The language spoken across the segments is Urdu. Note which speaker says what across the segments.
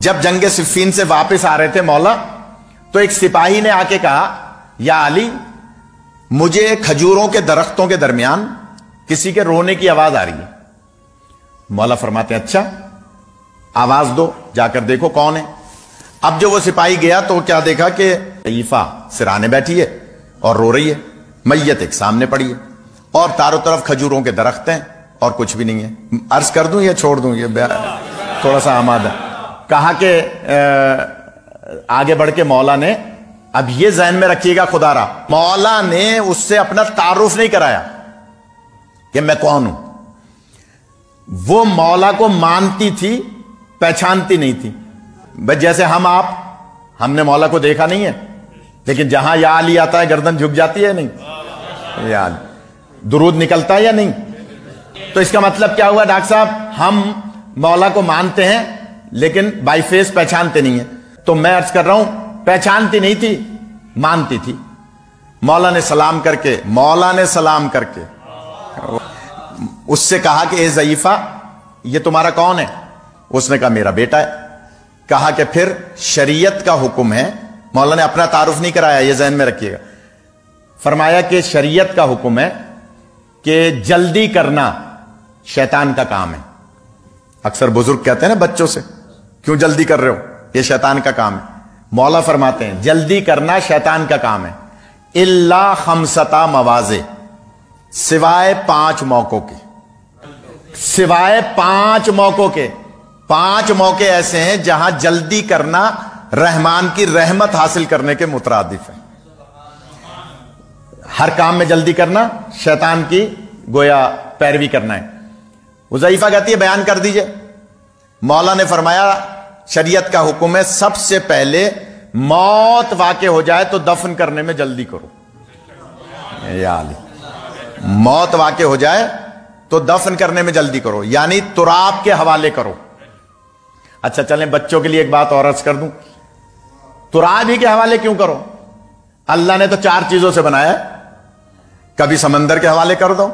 Speaker 1: جب جنگ صفین سے واپس آ رہے تھے مولا، تو ایک سپاہی نے آ کے کہا یا علی، مجھے کھجوروں کے درختوں کے درمیان کسی کے رونے کی آواز آ رہی ہے۔ مولا فرماتے ہیں اچھا آواز دو، جا کر دیکھو کون ہے۔ اب جو وہ سپاہی گیا تو کیا دیکھا کہ ضعیفہ سرانے بیٹھی ہے اور رو رہی ہے، میت ایک سامنے پڑی ہے، اور چاروں طرف کھجوروں کے درخت ہیں اور کچھ بھی نہیں ہے۔ عرض کر دوں یا چھوڑ دوں؟ یہ تھوڑا سا آمادہ کہا کہ آگے بڑھ کے مولا نے، اب یہ ذہن میں رکھیے گا خدا را، مولا نے اس سے اپنا تعارف نہیں کرایا کہ میں کون ہوں۔ وہ مولا کو مانتی تھی، پہچانتی نہیں تھی۔ بس جیسے ہم نے مولا کو دیکھا نہیں ہے، لیکن جہاں یا علی آتا ہے گردن جھک جاتی ہے نہیں؟ یا علی درود نکلتا ہے یا نہیں؟ تو اس کا مطلب کیا ہوا ڈاکٹر صاحب؟ ہم مولا کو مانتے ہیں لیکن بائی فیس پہچانتے نہیں ہیں۔ تو میں عرض کر رہا ہوں پہچانتی نہیں تھی، مانتی تھی۔ مولا نے سلام کر کے اس سے کہا کہ اے ضعیفہ یہ تمہارا کون ہے؟ اس نے کہا میرا بیٹا ہے۔ کہا کہ پھر شریعت کا حکم ہے، مولا نے اپنا تعارف نہیں کرایا، یہ ذہن میں رکھیے گا، فرمایا کہ شریعت کا حکم ہے کہ جلدی کرنا شیطان کا کام ہے۔ اکثر بزرگ کہتے ہیں نا بچوں سے، کیوں جلدی کر رہے ہو؟ یہ شیطان کا کام ہے۔ مولا فرماتے ہیں جلدی کرنا شیطان کا کام ہے، الا خمسۃ مواضع، سوائے 5 موقعوں کے، سوائے 5 موقعوں کے۔ 5 موقع ایسے ہیں جہاں جلدی کرنا رحمان کی رحمت حاصل کرنے کے مترادف ہے۔ ہر کام میں جلدی کرنا شیطان کی گویا پیروی کرنا ہے۔ ضعیفہ کہتی ہے بیان کر دیجئے۔ مولا نے فرمایا شریعت کا حکم ہے سب سے پہلے موت واقع ہو جائے تو دفن کرنے میں جلدی کرو۔ یا علی، موت واقع ہو جائے تو دفن کرنے میں جلدی کرو، یعنی تراب کے حوالے کرو۔ اچھا چلیں بچوں کے لیے ایک بات اور عرض کر دوں، تراب ہی کے حوالے کیوں کرو؟ اللہ نے تو 4 چیزوں سے بنایا ہے، کبھی سمندر کے حوالے کر دو،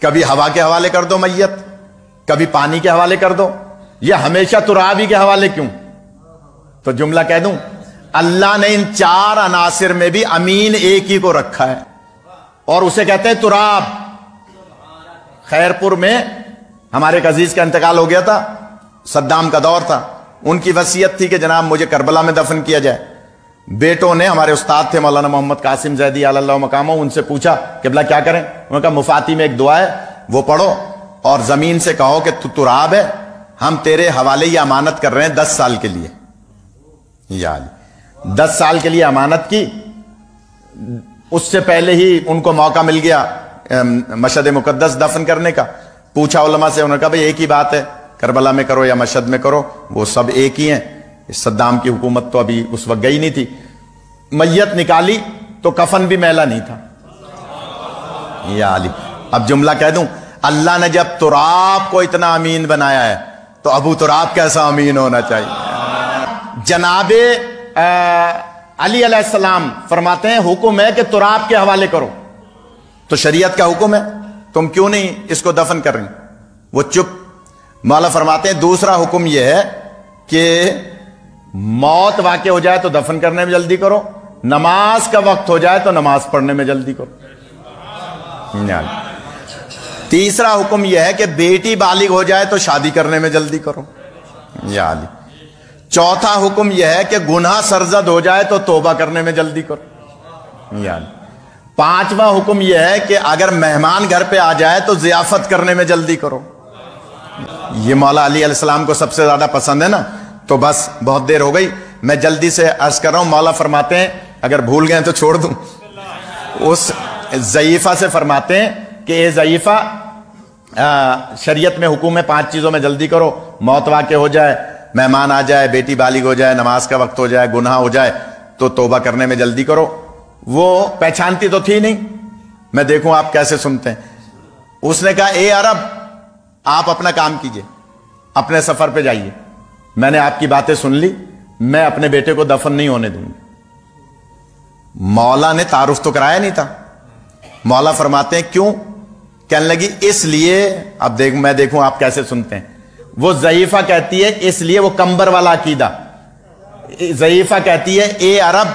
Speaker 1: کبھی ہوا کے حوالے کر دو میت، کبھی پانی کے حوالے کر دو، یہ ہمیشہ تراب ہی کے حوالے کیوں؟ تو جملہ کہہ دوں، اللہ نے ان 4 عناصر میں بھی امین ایک ہی کو رکھا ہے، اور اسے کہتے ہیں تراب۔ خیرپور میں ہمارے ایک عزیز کا انتقال ہو گیا تھا، صدام کا دور تھا، ان کی وصیت تھی کہ جناب مجھے کربلا میں دفن کیا جائے۔ بیٹوں نے، ہمارے استاد تھے مولانا محمد قاسم زیدی علی اللہ مقامہ، ان سے پوچھا قبلہ کیا کریں؟ انہوں نے کہا مفاتی میں ایک دعا ہے وہ پڑھو اور زمین سے کہو کہ تو تراب ہے، ہم تیرے حوالے یہ امانت کر رہے ہیں 10 سال کے لیے۔ یا 10 سال کے لیے امانت کی۔ اس سے پہلے ہی ان کو موقع مل گیا مشہد مقدس دفن کرنے کا۔ پوچھا علماء سے، انہوں نے کہا بھئی ایک ہی بات ہے، کربلا میں کرو یا مشہد میں کرو، وہ سب ایک ہی ہیں۔ صدام کی حکومت تو ابھی اس وقت گئی نہیں تھی۔ میت نکالی تو کفن بھی میلا نہیں تھا۔ یا علی، اب جملہ کہہ دوں، اللہ نے جب تراب کو اتنا امین بنایا ہے تو ابو تراب کیسا امین ہونا چاہیے؟ جناب علی علیہ السلام فرماتے ہیں حکم ہے کہ تراب کے حوالے کرو، تو شریعت کا حکم ہے، تم کیوں نہیں اس کو دفن کر رہی؟ وہ چپ۔ مولا فرماتے ہیں دوسرا حکم یہ ہے کہ موت واقع ہو جائے تو دفن کرنے میں جلدی کرو، نماز کا وقت ہو جائے تو نماز پڑھنے میں جلدی کرو۔ تیسرا حکم یہ ہے کہ بیٹی بالغ ہو جائے تو شادی کرنے میں جلدی کرو۔ یا علی، چوتھا حکم یہ ہے کہ گناہ سرزد ہو جائے تو توبہ کرنے میں جلدی کرو۔ یا علی، پانچواں حکم یہ ہے کہ اگر مہمان گھر پہ آ جائے تو ضیافت کرنے میں جلدی کرو۔ یہ مولا علی علیہ السلام کو سب سے زیادہ پسند ہے نا، تو بس بہت دیر ہو گئی، میں جلدی سے عرض کر رہا ہوں۔ مولا فرماتے ہیں اگر بھول گئے تو چھوڑ دوں، اس ضعیفہ سے فرماتے ہیں کہ اے ضعیفہ، شریعت میں حکم ہے 5 چیزوں میں جلدی کرو، موت واقع ہو جائے، مہمان آ جائے، بیٹی بالغ ہو جائے، نماز کا وقت ہو جائے، گناہ ہو جائے تو توبہ کرنے میں جلدی کرو۔ وہ پہچانتی تو تھی نہیں، میں دیکھوں آپ کیسے سنتے ہیں۔ اس نے کہا اے عرب، آپ اپنا کام کیجئے، اپنے سفر پہ جائیے، میں نے آپ کی باتیں سن لی، میں اپنے بیٹے کو دفن نہیں ہونے دوں گی۔ مولا نے تعارف تو کرایا نہیں تھا۔ مولا فرماتے ہیں کیوں؟ کہنے لگی اس لیے، اب میں دیکھوں آپ کیسے سنتے ہیں۔ وہ ضعیفہ کہتی ہے، اس لیے وہ کمبر والا عقیدہ، ضعیفہ کہتی ہے اے عرب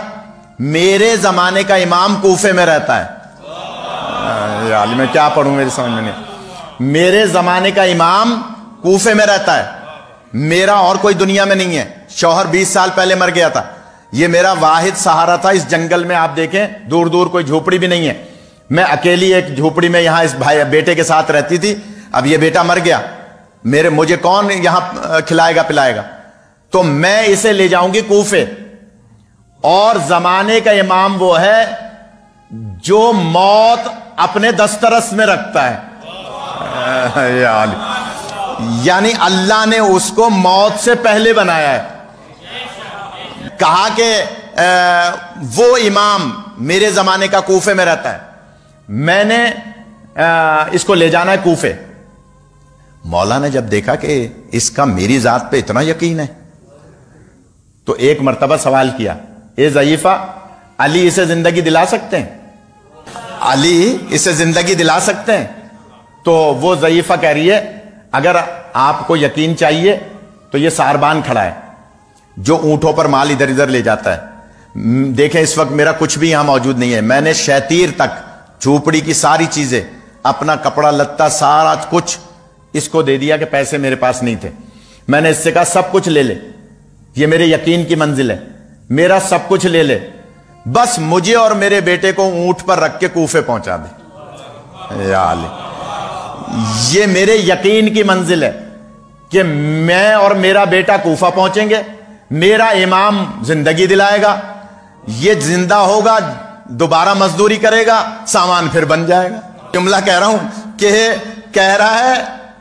Speaker 1: میرے زمانے کا امام کوفے میں رہتا ہے۔ یار میں کیا پڑھوں، میری سمجھ میں نہیں۔ میرے زمانے کا امام کوفے میں رہتا ہے، میرا اور کوئی دنیا میں نہیں ہے، شوہر 20 سال پہلے مر گیا تھا، یہ میرا واحد سہارا تھا اس جنگل میں۔ آپ دیکھیں دور دور کوئی جھوپڑی بھی نہیں ہے، میں اکیلی ایک جھوپڑی میں یہاں اس بھائی بیٹے کے ساتھ رہتی تھی، اب یہ بیٹا مر گیا، مجھے کون یہاں کھلائے گا پلائے گا، تو میں اسے لے جاؤں گی کوفے، اور زمانے کا امام وہ ہے جو موت اپنے دسترس میں رکھتا ہے۔ یعنی اللہ نے اس کو موت سے پہلے بنایا ہے۔ کہا کہ وہ امام میرے زمانے کا کوفے میں رہتا ہے، میں نے اس کو لے جانا ہے کوفے۔ مولا نے جب دیکھا کہ اس کا میری ذات پہ اتنا یقین ہے تو ایک مرتبہ سوال کیا، اے ضعیفہ علی اسے زندگی دلا سکتے ہیں؟ علی اسے زندگی دلا سکتے ہیں؟ تو وہ ضعیفہ کہہ رہی ہے اگر آپ کو یقین چاہیے تو یہ ساربان کھڑا ہے جو اونٹوں پر مال ادھر ادھر لے جاتا ہے۔ دیکھیں اس وقت میرا کچھ بھی یہاں موجود نہیں ہے، میں نے شیطیر تک جھوپڑی کی ساری چیزیں، اپنا کپڑا لتا سارا کچھ اس کو دے دیا کہ پیسے میرے پاس نہیں تھے، میں نے اس سے کہا سب کچھ لے لے، یہ میرے یقین کی منزل ہے، میرا سب کچھ لے لے، بس مجھے اور میرے بیٹے کو اونٹ پر رکھ کے کوفے پہنچا دے۔ یا علی، یہ میرے یقین کی منزل ہے کہ میں اور میرا بیٹا کوفہ پہنچیں گے، میرا امام زندگی دلائے گا، یہ زندہ ہوگا، دوبارہ مزدوری کرے گا، سامان پھر بن جائے گا۔ جملہ کہہ رہا ہوں کہ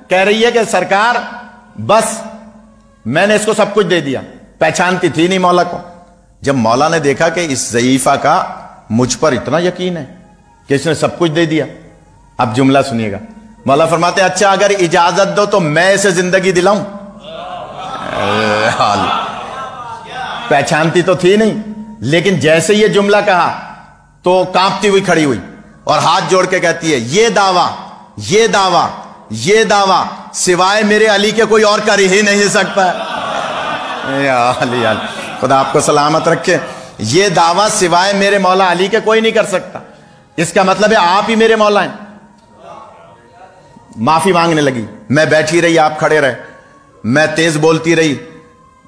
Speaker 1: کہہ رہی ہے کہ سرکار بس میں نے اس کو سب کچھ دے دیا، پہچانتی تھی نہیں مولا کو۔ جب مولا نے دیکھا کہ اس ضعیفہ کا مجھ پر اتنا یقین ہے کہ اس نے سب کچھ دے دیا، اب جملہ سنیے گا، مولا فرماتے ہیں اچھا اگر اجازت دو تو میں اسے زندگی دلاؤں۔ پہچانتی تو تھی نہیں، لیکن جیسے یہ جملہ کہا تو کانپتی ہوئی کھڑی ہوئی اور ہاتھ جوڑ کے کہتی ہے یہ دعویٰ یہ دعویٰ یہ دعویٰ سوائے میرے علی کے کوئی اور کر ہی نہیں سکتا ہے۔ یا علی، خدا آپ کو سلامت رکھے، یہ دعویٰ سوائے میرے مولا علی کے کوئی نہیں کر سکتا، اس کا مطلب ہے آپ ہی میرے مولا ہیں۔ معافی مانگنے لگی، میں بیٹھی رہی آپ کھڑے رہے، میں تیز بولتی رہی،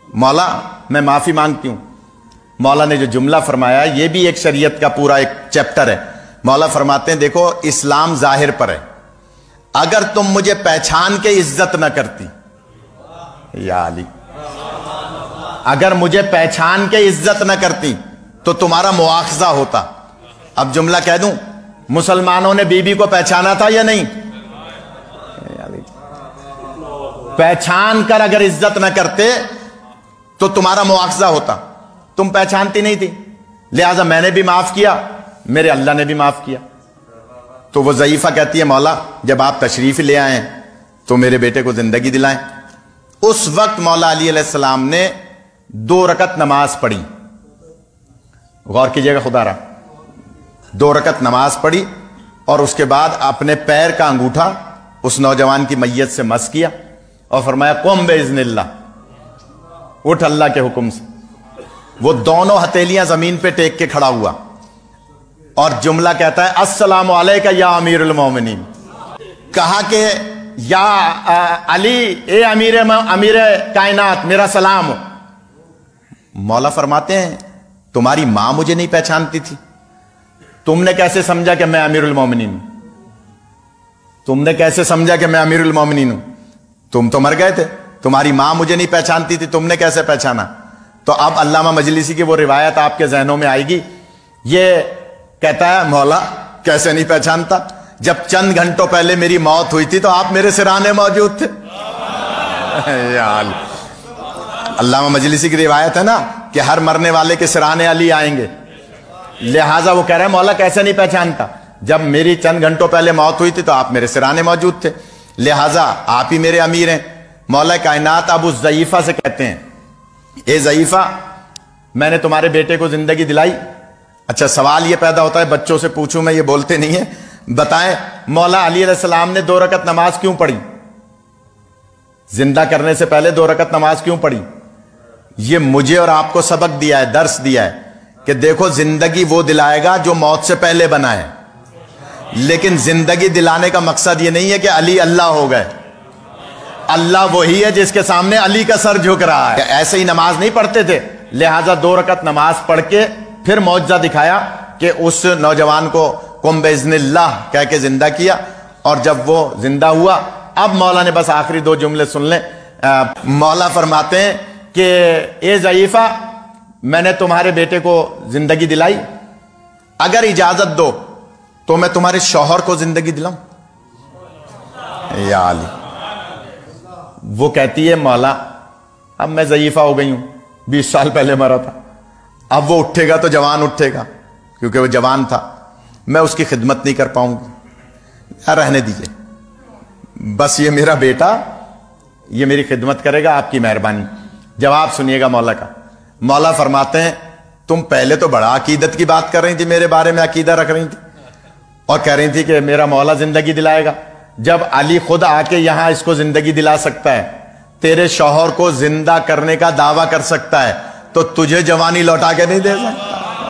Speaker 1: مولا میں معافی مانگتی ہوں۔ مولا نے جو جملہ فرمایا یہ بھی ایک شریعت کا پورا ایک چیپٹر ہے۔ مولا فرماتے ہیں دیکھو اسلام ظاہر پر ہے، اگر تم مجھے پہچان کے عزت نہ کرتی، یا علی اگر مجھے پہچان کے عزت نہ کرتی تو تمہارا مواخذہ ہوتا۔ اب جملہ کہہ دوں، مسلمانوں نے بی بی کو پہچانا تھا یا نہیں؟ پہچان کر اگر عزت نہ کرتے تو تمہارا مواخذہ ہوتا، تم پہچانتی نہیں تھی، لہذا میں نے بھی معاف کیا، میرے اللہ نے بھی معاف کیا۔ تو وہ ضعیفہ کہتی ہے مولا جب آپ تشریف لے آئیں تو میرے بیٹے کو زندگی دلائیں۔ اس وقت مولا علی علیہ السلام نے 2 رکعت نماز پڑھی، غور کیجئے گا خدا رہا، 2 رکعت نماز پڑھی اور اس کے بعد اپنے پیر کا انگوٹھا اس نوجوان کی میت سے مس کیا اور فرمایا قم باذن اللہ، اٹھ اللہ کے حکم سے۔ وہ دونوں ہتھیلیاں زمین پہ ٹیک کے کھڑا ہوا اور جملہ کہتا ہے السلام علیکہ یا امیر المومنین، کہا کہ یا علی اے امیر کائنات میرا سلام ہو۔ مولا فرماتے ہیں تمہاری ماں مجھے نہیں پہچانتی تھی، تم نے کیسے سمجھا کہ میں امیر المومنین ہوں؟ تم نے کیسے سمجھا کہ میں امیر المومنین ہوں؟ تم تو مر گئے تھے، تمہاری ماں مجھے نہیں پہچانتی تھی، تم نے کیسے پہچانا؟ تو اب علامہ مجلسی کی وہ روایت آپ کے ذہنوں میں آئے گی، یہ کہتا ہے مولا کیسے نہیں پہچانتا، جب چند گھنٹوں پہلے میری موت ہوئی تھی تو آپ میرے سرانے موجود تھے۔ علامہ مجلسی کی روایت ہے نا کہ ہر مرنے والے کے سرانے علی آئیں گے، لہٰذا وہ کہہ رہے ہیں مولا کیسے نہیں پہچانتا، جب میری چند گھنٹوں پہلے موت ہوئی تھی تو آپ میرے سرانے موجود تھے، لہٰذا آپ ہی میرے امیر ہیں۔ مولا کائنات اب اس ضعیفہ سے کہتے ہیں اے ضعیفہ میں نے تمہارے بیٹے کو زندگی دلائی۔ اچھا سوال یہ پیدا ہوتا ہے، بچوں سے پوچھوں میں، یہ بولتے نہیں ہیں، بتائیں مولا علی علیہ السلام نے 2 رکعت نماز کیوں پڑھی؟ زندہ کرنے سے پہلے 2 رکعت نماز کیوں پڑھی؟ یہ مجھے اور آپ کو سبق دیا ہے، درس دیا ہے کہ دیکھو زندگی وہ دلائے گا جو موت سے پہلے بنا ہے، لیکن زندگی دلانے کا مقصد یہ نہیں ہے کہ علی اللہ ہو گئے۔ اللہ وہی ہے جس کے سامنے علی کا سر جھک رہا ہے۔ ایسے ہی نماز نہیں پڑھتے تھے، لہٰذا 2 رکعت نماز پڑھ کے پھر معجزہ دکھایا کہ اس نوجوان کو قم باذن اللہ کہہ کے زندہ کیا، اور جب وہ زندہ ہوا، اب مولا نے بس آخری 2 جملے سن لیں۔ مولا فرماتے ہیں کہ اے ضعیفہ، میں نے تمہارے بیٹے کو زندگی دلائی، اگر اجازت دو تو میں تمہارے شوہر کو زندگی دلاؤں؟ یا علی، وہ کہتی ہے مولا اب میں ضعیفہ ہو گئی ہوں، 20 سال پہلے مرا تھا، اب وہ اٹھے گا تو جوان اٹھے گا، کیونکہ وہ جوان تھا، میں اس کی خدمت نہیں کر پاؤں گی، رہنے دیجئے، بس یہ میرا بیٹا، یہ میری خدمت کرے گا، آپ کی مہربانی۔ جواب سنیے گا مولا کا۔ مولا فرماتے ہیں تم پہلے تو بڑا عقیدت کی بات کر رہی تھی، میرے بارے میں عقیدہ رکھ رہی تھی اور کہہ رہی تھی کہ میرا مولا زندگی دلائے گا، جب علی خود آ کے یہاں اس کو زندگی دلا سکتا ہے، تیرے شوہر کو زندہ کرنے کا دعویٰ کر سکتا ہے، تو تجھے جوانی لوٹا کے نہیں دے سکتا؟